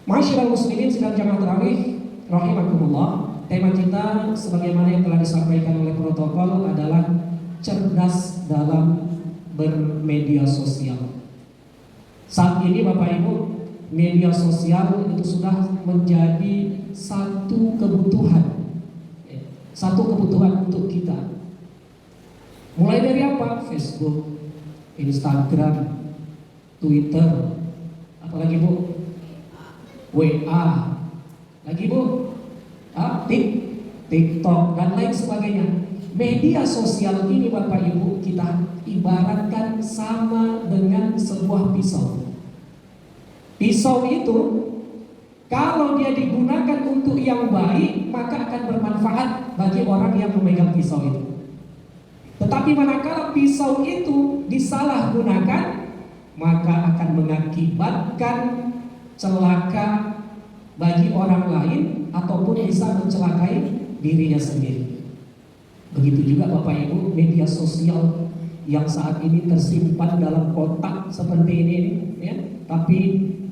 Masyiral muslimin sidang jamaah tarawih rahimakumullah. Tema kita sebagaimana yang telah disampaikan oleh protokol adalah cerdas dalam bermedia sosial. Saat ini Bapak Ibu, media sosial itu sudah menjadi satu kebutuhan untuk kita. Mulai dari apa? Facebook, Instagram, Twitter, apalagi Bu? WA, lagi Bu? TikTok dan lain sebagainya. Media sosial ini Bapak Ibu kita ibaratkan sama dengan sebuah pisau. Pisau itu kalau dia digunakan untuk yang baik maka akan bermanfaat bagi orang yang memegang pisau itu. Tetapi manakala pisau itu disalahgunakan maka akan mengakibatkan celaka bagi orang lain ataupun bisa mencelakai dirinya sendiri. Begitu juga Bapak Ibu, media sosial yang saat ini tersimpan dalam kotak seperti ini ya. Tapi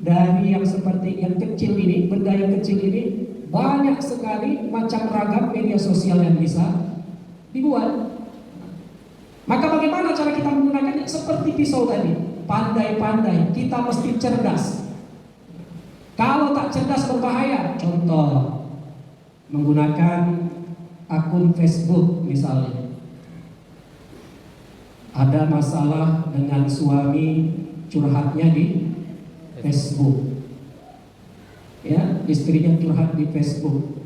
dari yang seperti yang kecil ini, benda yang kecil ini banyak sekali macam ragam media sosial yang bisa dibuat. Maka bagaimana cara kita menggunakannya? Seperti pisau tadi, pandai-pandai, kita mesti cerdas. Kalau tak cerdas berbahaya. Contoh, menggunakan akun Facebook misalnya. Ada masalah dengan suami, curhatnya di Facebook. Ya, istrinya curhat di Facebook.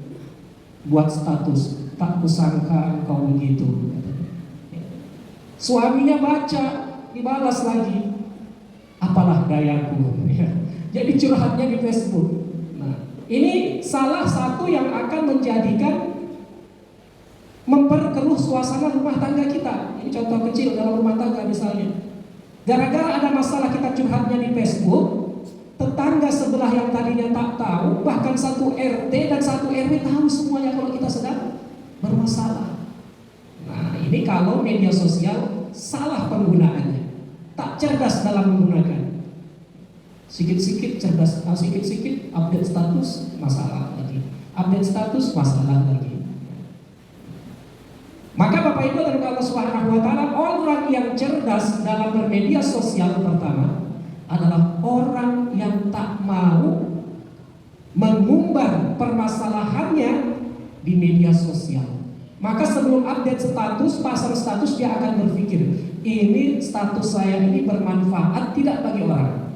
Buat status, tak kusangka engkau begitu. Suaminya baca, dibalas lagi, apalah dayaku. Jadi curhatnya di Facebook. Nah, ini salah satu yang akan menjadikan memperkeruh suasana rumah tangga kita. Ini contoh kecil dalam rumah tangga misalnya. Gara-gara ada masalah kita curhatnya di Facebook, tetangga sebelah yang tadinya tak tahu, bahkan satu RT dan satu RW tahu semuanya kalau kita sedang bermasalah. Nah, ini kalau media sosial salah penggunaannya, tak cerdas dalam menggunakan. Sikit-sikit cerdas, sikit-sikit update status, masalah lagi. Update status, masalah lagi. Maka Bapak Ibu dari Allah Subhanahu wa taala, orang yang cerdas dalam bermedia sosial pertama adalah orang yang tak mau mengumbar permasalahannya di media sosial. Maka sebelum update status, pasang status, dia akan berpikir, ini status saya ini bermanfaat tidak bagi orang.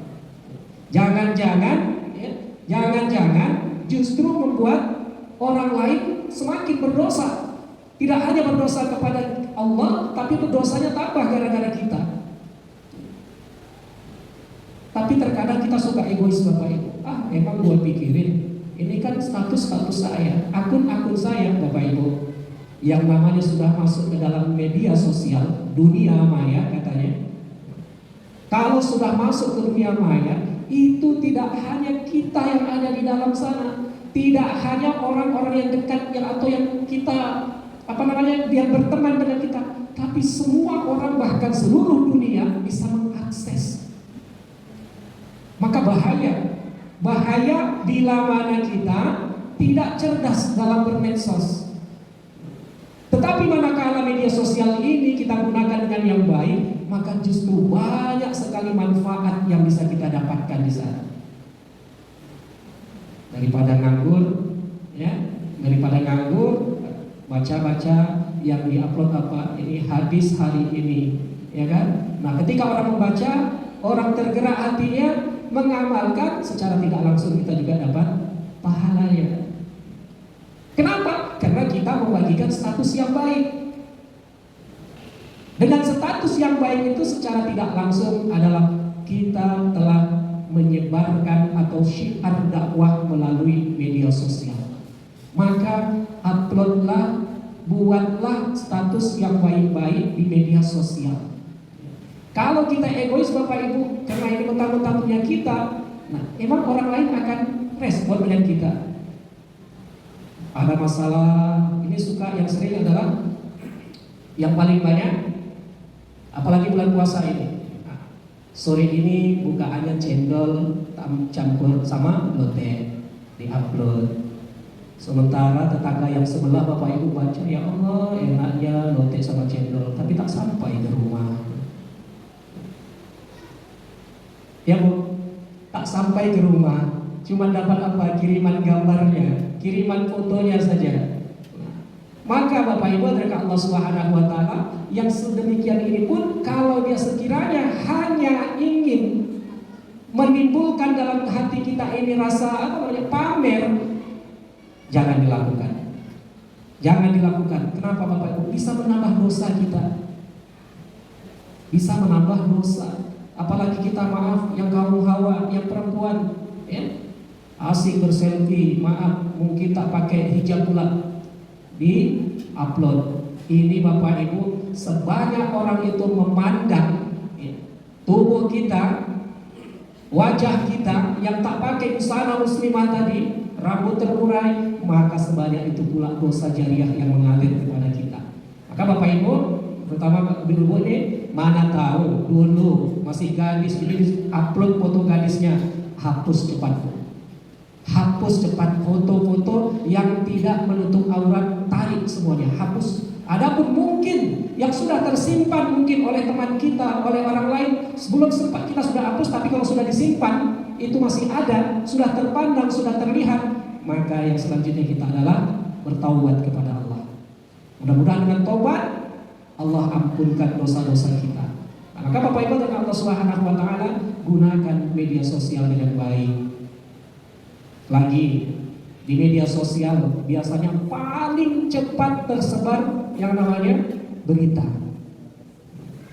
Jangan-jangan justru membuat orang lain semakin berdosa. Tidak hanya berdosa kepada Allah, tapi berdosanya tambah gara-gara kita. Tapi terkadang kita suka egois Bapak Ibu. Emang gue pikirin, ini kan status saya, akun-akun saya Bapak Ibu, yang namanya sudah masuk ke dalam media sosial, dunia maya katanya. Kalau sudah masuk ke dunia maya, itu tidak hanya kita yang ada di dalam sana, tidak hanya orang-orang yang dekat atau yang kita yang berteman dengan kita, tapi semua orang bahkan seluruh dunia bisa mengakses. Maka bahaya bila mana kita tidak cerdas dalam bermedsos. Tetapi manakala media sosial ini kita gunakan dengan yang baik, maka justru banyak sekali manfaat yang bisa kita dapatkan di sana. Daripada nganggur, baca-baca yang diupload ini hadis hari ini, ya kan? Nah, ketika orang membaca, orang tergerak hatinya, mengamalkan, secara tidak langsung kita juga dapat pahalanya. Kenapa? Karena kita membagikan status yang baik. Dengan status yang baik itu secara tidak langsung adalah kita telah menyebarkan atau syiar dakwah melalui media sosial. Maka uploadlah, buatlah status yang baik-baik di media sosial. Kalau kita egois Bapak Ibu, karena ini mentang-mentang punya kita, nah emang orang lain akan respon dengan kita. Ada masalah, ini suka yang sering adalah yang paling banyak, apalagi bulan puasa ini. Nah, Sore ini bukaannya cendol campur sama lotek, diupload. Sementara tetangga yang sebelah bapak ibu baca, ya Allah enaknya lotek sama cendol, tapi tak sampai ke rumah. Ya Bu, tak sampai ke rumah, cuma dapat apa? Kiriman gambarnya, kiriman fotonya saja. Maka Bapak Ibu dari Allah Subhanahu wa taala, yang sedemikian ini pun kalau dia sekiranya hanya ingin menimbulkan dalam hati kita ini rasa pamer, jangan dilakukan. Jangan dilakukan. Kenapa Bapak Ibu? Bisa menambah dosa kita. Bisa menambah dosa. Apalagi kita maaf yang kaum hawa, yang perempuan, ya, asik berselfie, maaf mungkin tak pakai hijab pula, di upload. Ini Bapak Ibu, sebanyak orang itu memandang ya, tubuh kita, wajah kita yang tak pakai busana muslimah tadi, rambut terurai, maka sebanyak itu pula dosa jariah yang mengalir kepada kita. Maka Bapak Ibu, terutama ibu-ibu ini, mana tahu dulu masih gadis ini upload foto gadisnya, hapus cepat. Hapus cepat foto-foto yang tidak menutup aurat, tarik semuanya, hapus. Adapun mungkin yang sudah tersimpan mungkin oleh teman kita, oleh orang lain, sebelum sempat kita sudah hapus, tapi kalau sudah disimpan itu masih ada, sudah terpandang, sudah terlihat, maka yang selanjutnya kita adalah bertaubat kepada Allah. Mudah-mudahan dengan taubat Allah ampunkan dosa-dosa kita. Nah, maka Bapak Ibu dan Allah Subhanahu wa taala, gunakan media sosial dengan baik. Lagi di media sosial biasanya paling cepat tersebar yang namanya berita.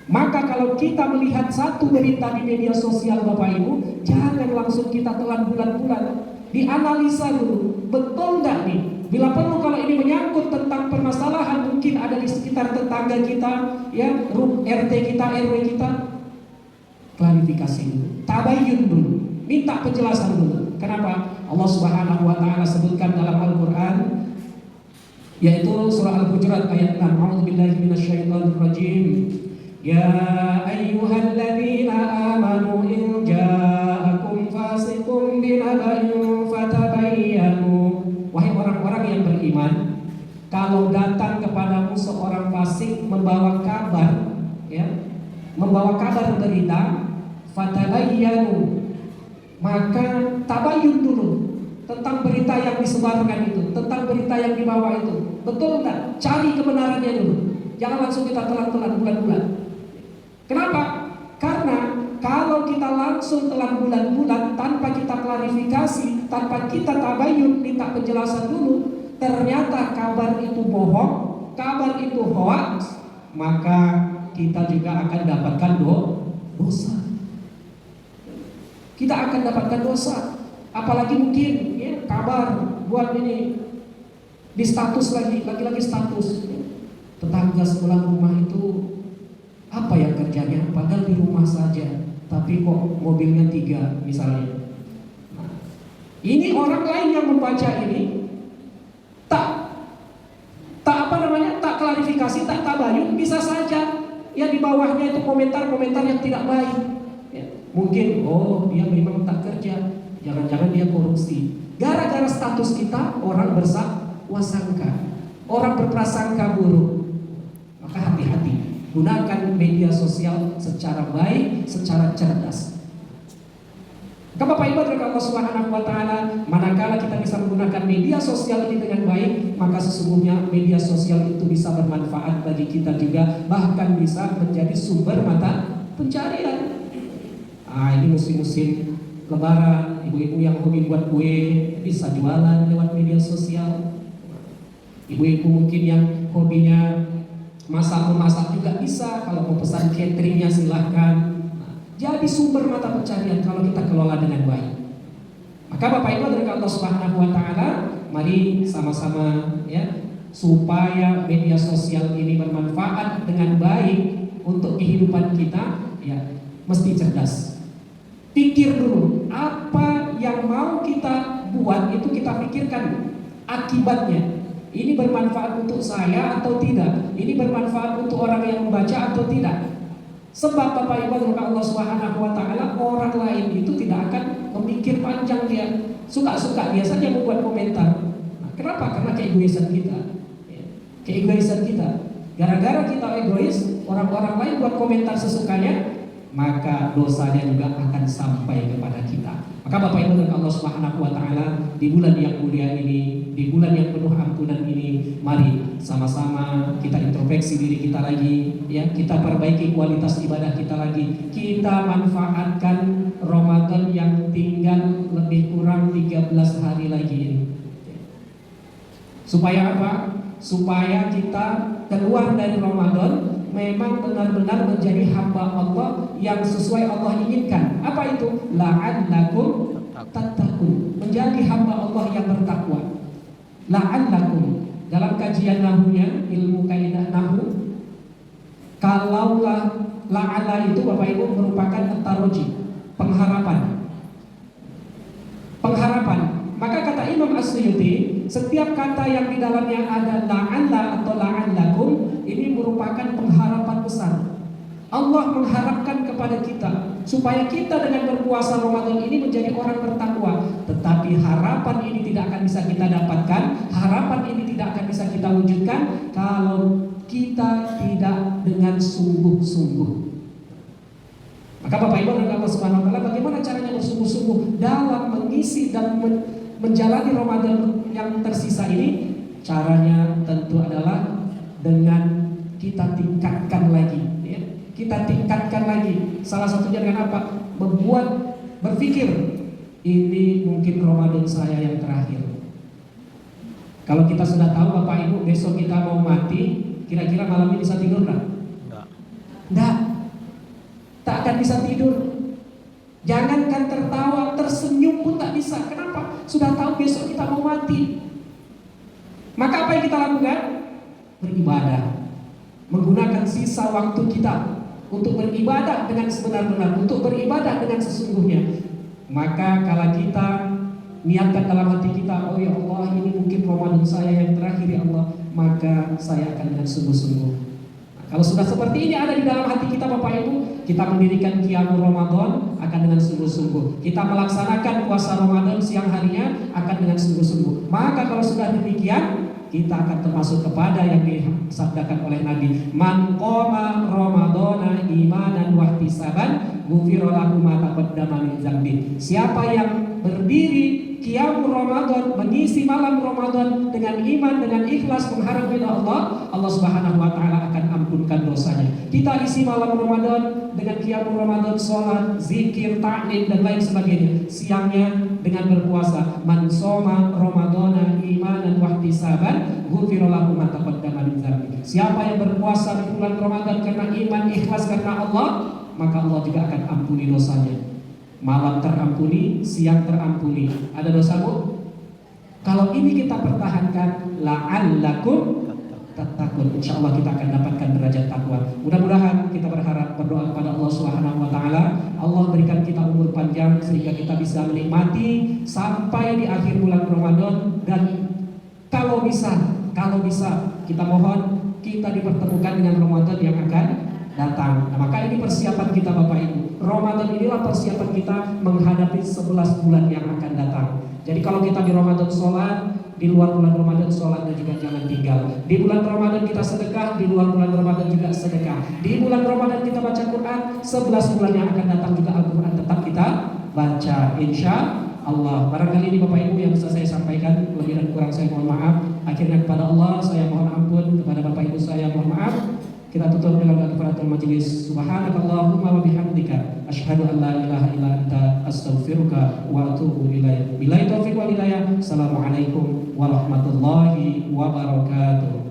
Maka kalau kita melihat satu berita di media sosial Bapak Ibu, jangan langsung kita telan bulan-bulan. Dianalisa dulu, betul enggak nih? Bila perlu kalau ini menyangkut tentang permasalahan mungkin ada di sekitar tetangga kita, ya, RT kita, RW kita, klarifikasi dulu, tabayyun dulu, minta penjelasan dulu. Kenapa? Allah Subhanahu wa taala sebutkan dalam Al-Qur'an, yaitu surah Al-Hujurat ayat 6. A'udzubillahi minasyaitonir rajim. Ya ayyuhalladzina amanu in ja'akum fasiqun binaba'in fatabayyanu. Wahai orang-orang yang beriman, kalau datang kepadamu seorang fasik membawa kabar, ya, membawa kabar berita, fatabayyanu, maka tabayun dulu tentang berita yang disebarkan itu, tentang berita yang dibawa itu, betul enggak? Cari kebenarannya dulu. Jangan langsung kita telan-telan bulan-bulan. Kenapa? Karena kalau kita langsung telan bulan-bulan tanpa kita klarifikasi, tanpa kita tabayun, minta penjelasan dulu, ternyata kabar itu bohong, kabar itu hoax, maka kita juga akan dapatkan dosa. Kita akan dapatkan dosa. Apalagi mungkin ya, kabar buat ini di status lagi status, tetangga sebelah rumah itu apa yang kerjanya, padahal di rumah saja, tapi kok mobilnya 3 misalnya. Nah, ini orang lain yang membaca ini tak klarifikasi, tak tabayun, bisa saja ya di bawahnya itu komentar-komentar yang tidak baik. Mungkin, oh dia memang tak kerja, jangan-jangan dia korupsi. Gara-gara status kita, orang berwasangka, orang berprasangka buruk. Maka hati-hati, gunakan media sosial secara baik, secara cerdas. Bapak Ibu dari Allah Subhanahu wa taala, manakala kita bisa menggunakan media sosial ini dengan baik, maka sesungguhnya media sosial itu bisa bermanfaat bagi kita juga, bahkan bisa menjadi sumber mata pencarian. Ini musim-musim Lebaran, ibu-ibu yang hobi buat kue bisa jualan lewat media sosial. Ibu-ibu mungkin yang hobinya masak-memasak juga bisa. Kalau mau pesan cateringnya silahkan. Jadi sumber mata pencarian kalau kita kelola dengan baik. Maka Bapak Ibu dari Allah Subhanahu wa taala, mari sama-sama ya, supaya media sosial ini bermanfaat dengan baik untuk kehidupan kita, ya mesti cerdas. Pikir dulu, apa yang mau kita buat itu kita pikirkan akibatnya. Ini bermanfaat untuk saya atau tidak? Ini bermanfaat untuk orang yang membaca atau tidak? Sebab Bapak Ibu Allah Subhanahu wa taala, orang lain itu tidak akan memikir panjang, dia suka-suka dia saja membuat komentar. Nah, kenapa? Karena keegoisan kita. Ya, keegoisan kita. Gara-gara kita egois, orang-orang lain buat komentar sesukanya, maka dosanya juga akan sampai kepada kita. Maka Bapak Ibu dan Allah Subhanahu wa taala, di bulan yang mulia ini, di bulan yang penuh ampunan ini, mari sama-sama kita introspeksi diri kita lagi, ya, kita perbaiki kualitas ibadah kita lagi. Kita manfaatkan Ramadan yang tinggal lebih kurang 13 hari lagi ini. Supaya apa? Supaya kita keluar dari Ramadan memang benar-benar menjadi hamba Allah yang sesuai Allah inginkan. Apa itu? La'allakum tattaqun. Menjadi hamba Allah yang bertakwa. La'allakum. Dalam kajian nahunya, ilmu kaidah nahu, kalaulah la'alla itu Bapak Ibu merupakan taroji, pengharapan. Pengharapan. Maka kata Imam As-Suyuti, setiap kata yang di dalamnya ada la'alla atau la'allakum, ini merupakan pengharapan besar. Allah mengharapkan kepada kita supaya kita dengan berpuasa Ramadan ini menjadi orang bertakwa. Tetapi harapan ini tidak akan bisa kita dapatkan, harapan ini tidak akan bisa kita wujudkan kalau kita tidak dengan sungguh-sungguh. Maka Bapak Ibu dan Allah Subhanahu wa taala, bagaimana caranya bersungguh-sungguh dalam mengisi dan menjalani Ramadan yang tersisa ini? Caranya tentu adalah dengan kita tingkatkan lagi, ya. Kita tingkatkan lagi. Salah satunya dengan apa? Membuat berpikir, ini mungkin Ramadan saya yang terakhir. Kalau kita sudah tahu Bapak Ibu besok kita mau mati, kira-kira malam ini bisa tidur nggak? Enggak. Tak akan bisa tidur. Jangankan tertawa, tersenyum pun tak bisa. Kenapa? Sudah tahu besok kita mau mati. Maka apa yang kita lakukan? Beribadah. Menggunakan sisa waktu kita untuk beribadah dengan sebenar-benar, untuk beribadah dengan sesungguhnya. Maka kalau kita niatkan dalam hati kita, oh ya Allah, ini mungkin Ramadan saya yang terakhir ya Allah, maka saya akan dengan sungguh-sungguh. Nah, kalau sudah seperti ini ada di dalam hati kita Bapak Ibu, kita mendirikan qiyamul Ramadan akan dengan sungguh-sungguh. Kita melaksanakan puasa Ramadan siang harinya akan dengan sungguh-sungguh. Maka kalau sudah demikian, kita akan termasuk kepada yang disabdakan oleh Nabi, man qama ramadhana imanan wa ihtisaban ghufira lahu ma taqaddama min dzambi. Siapa yang berdiri qiyamul Ramadan, mengisi malam Ramadan dengan iman, dengan ikhlas mengharap ridha Allah, Allah Subhanahu wa taala akan ampunkan dosanya. Kita isi malam Ramadan dengan qiyamul Ramadan, salat, zikir, ta'lim dan lain sebagainya. Siangnya dengan berpuasa, man shoma ramadhana imanan wa ihtisaban ghufira lahu ma taqaddama min dzambi. Siapa yang berpuasa di bulan Ramadan karena iman, ikhlas karena Allah, maka Allah juga akan ampuni dosanya. Malam terampuni, siang terampuni. Ada dosa Bu? Kalau ini kita pertahankan, la'allakum tattaqun, insyaallah kita akan dapatkan derajat takwa. Mudah-mudahan kita berdoa kepada Allah Subhanahu wa taala, Allah berikan kita umur panjang sehingga kita bisa menikmati sampai di akhir bulan Ramadan. Dan kalau bisa kita mohon kita dipertemukan dengan Ramadan yang akan datang. Nah, maka ini persiapan kita Bapak Ibu. Ramadan inilah persiapan kita menghadapi 11 bulan yang akan datang. Jadi kalau kita di Ramadan sholat, di luar bulan Ramadan sholatnya juga jangan tinggal. Di bulan Ramadan kita sedekah, di luar bulan Ramadan juga sedekah. Di bulan Ramadan kita baca Quran, 11 bulan yang akan datang juga Al-Quran tetap kita baca, insya Allah. Barangkali ini Bapak Ibu yang bisa saya sampaikan, lebih dan kurang saya mohon maaf. Akhirnya kepada Allah saya mohon ampun, kepada Bapak Ibu saya mohon maaf. Kita tutup dengan kafaratul majelis. Subhanakallahumma wa bihamdika asyhadu an la ilaha illa anta astaghfiruka wa atubu ilaik. Billahi taufiq wal hidayah. Assalamualaikum warahmatullahi wabarakatuh.